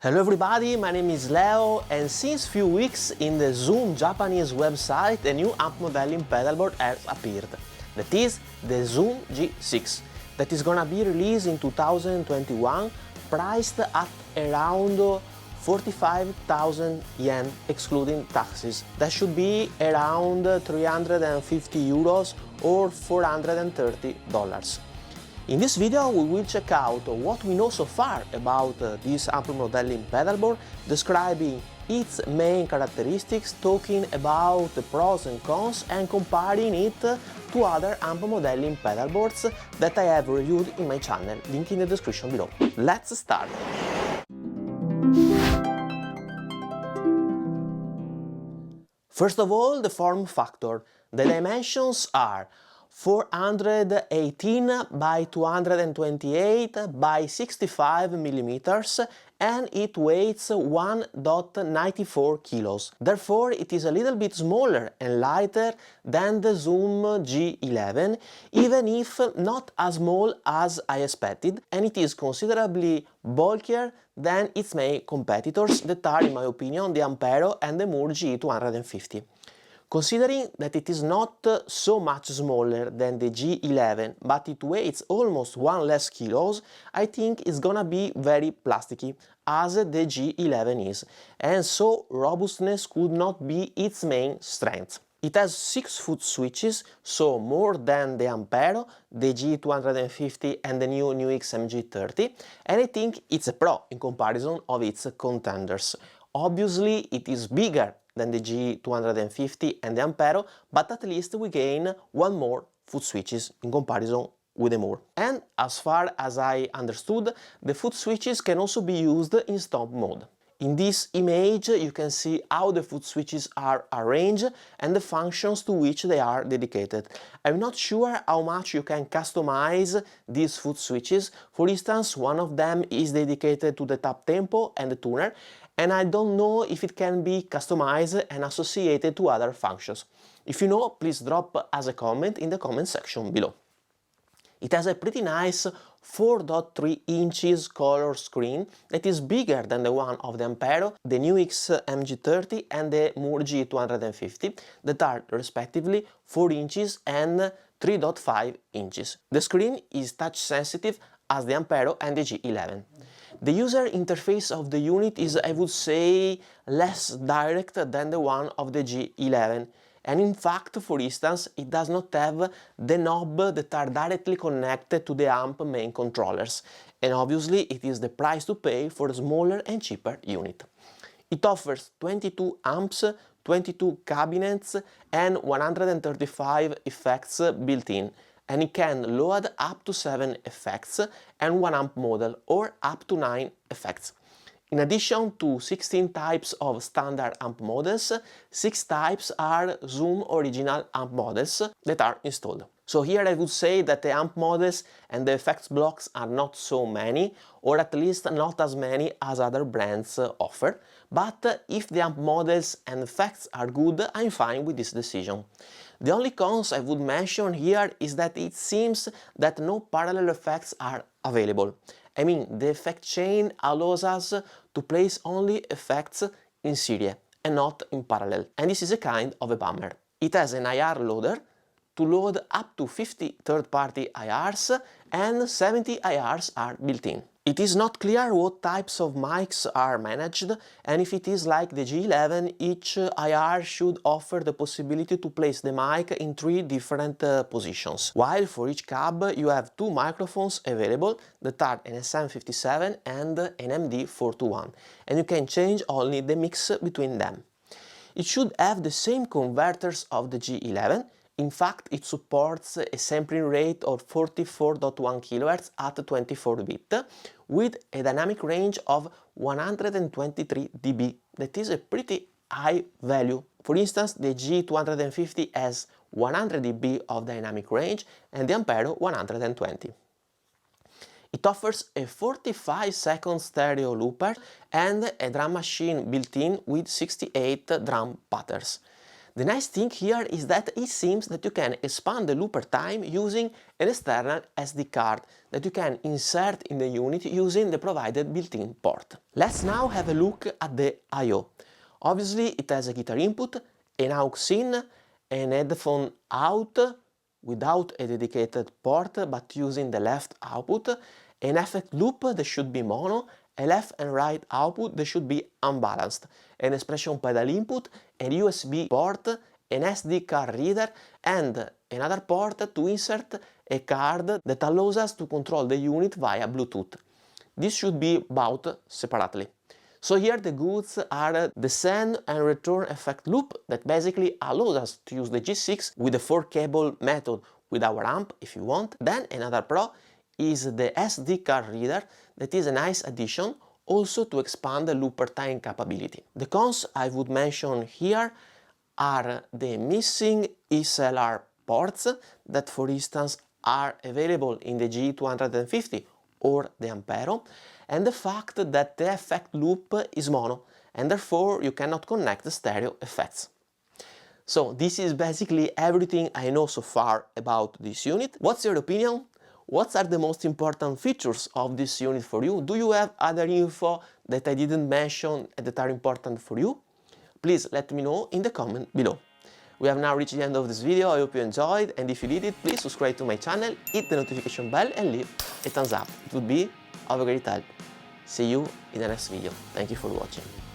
Hello everybody, my name is Leo, and since few weeks in the Zoom Japanese website a new amp modeling pedalboard has appeared. That is the Zoom G6, that is gonna be released in 2021, priced at around 45,000 yen excluding taxes. That should be around 350 euros or $430. In this video we will check out what we know so far about this amp modeling pedalboard, describing its main characteristics, talking about the pros and cons and comparing it to other amp modeling pedalboards that I have reviewed in my channel, link in the description below. Let's start! First of all, the form factor. The dimensions are 418 by 228 by 65 millimeters and it weighs 1.94 kilos. Therefore, it is a little bit smaller and lighter than the Zoom G11, even if not as small as I expected, and it is considerably bulkier than its main competitors that are, in my opinion, the Ampero and the Mooer GE 250. Considering that it is not so much smaller than the G11, but it weighs almost 1 less kilos, I think it's gonna be very plasticky, as the G11 is, and so robustness could not be its main strength. It has 6-foot switches, so more than the Ampero, the G250 and the new NUX MG30, and I think it's a pro in comparison of its contenders. Obviously, it is bigger than the G250 and the Ampero, but at least we gain one more foot switches in comparison with the Mooer. And as far as I understood, the foot switches can also be used in stomp mode. In this image you can see how the foot switches are arranged and the functions to which they are dedicated. I'm not sure how much you can customize these foot switches. For instance, one of them is dedicated to the tap tempo and the tuner, and I don't know if it can be customized and associated to other functions. If you know, please drop us a comment in the comment section below. It has a pretty nice 4.3 inches color screen that is bigger than the one of the Ampero, the NUX MG30 and the Mooer GE 250 that are respectively 4 inches and 3.5 inches. The screen is touch sensitive as the Ampero and the G11. The user interface of the unit is, I would say, less direct than the one of the G11. And in fact, for instance, it does not have the knobs that are directly connected to the amp main controllers. And obviously it is the price to pay for a smaller and cheaper unit. It offers 22 amps, 22 cabinets and 135 effects built in. And it can load up to 7 effects and 1 amp model or up to 9 effects. In addition to 16 types of standard amp models, 6 types are Zoom original amp models that are installed. So here I would say that the amp models and the effects blocks are not so many, or at least not as many as other brands offer, but if the amp models and effects are good, I'm fine with this decision. The only cons I would mention here is that it seems that no parallel effects are available. I mean, the effect chain allows us to place only effects in series and not in parallel, and this is a kind of a bummer. It has an IR loader to load up to 50 third-party IRs and 70 IRs are built in. It is not clear what types of mics are managed, and if it is like the G11, each IR should offer the possibility to place the mic in 3 different positions, while for each cab you have 2 microphones available that are an SM57 and an MD421, and you can change only the mix between them. It should have the same converters of the G11. In fact, it supports a sampling rate of 44.1 kHz at 24 bit with a dynamic range of 123 dB. That is a pretty high value. For instance, the G250 has 100 dB of dynamic range and the Ampero 120. It offers a 45-second stereo looper and a drum machine built in with 68 drum patterns. The nice thing here is that it seems that you can expand the looper time using an external SD card that you can insert in the unit using the provided built-in port. Let's now have a look at the I/O. Obviously it has a guitar input, an aux in, an headphone out without a dedicated port but using the left output, an effect loop that should be mono, a left and right output that should be unbalanced, an expression pedal input, a USB port, an SD card reader and another port to insert a card that allows us to control the unit via Bluetooth. This should be bought separately. So here the goods are the send and return effect loop that basically allows us to use the G6 with the 4-cable method with our amp if you want. Then another pro is the SD card reader that is a nice addition also to expand the looper time capability. The cons I would mention here are the missing XLR ports that for instance are available in the G250 or the Ampero, and the fact that the effect loop is mono and therefore you cannot connect the stereo effects. So this is basically everything I know so far about this unit. What's your opinion? What are the most important features of this unit for you? Do you have other info that I didn't mention and that are important for you? Please let me know in the comment below. We have now reached the end of this video. I hope you enjoyed, and if you did it, please subscribe to my channel, hit the notification bell and leave a thumbs up. It would be of a great help. See you in the next video. Thank you for watching.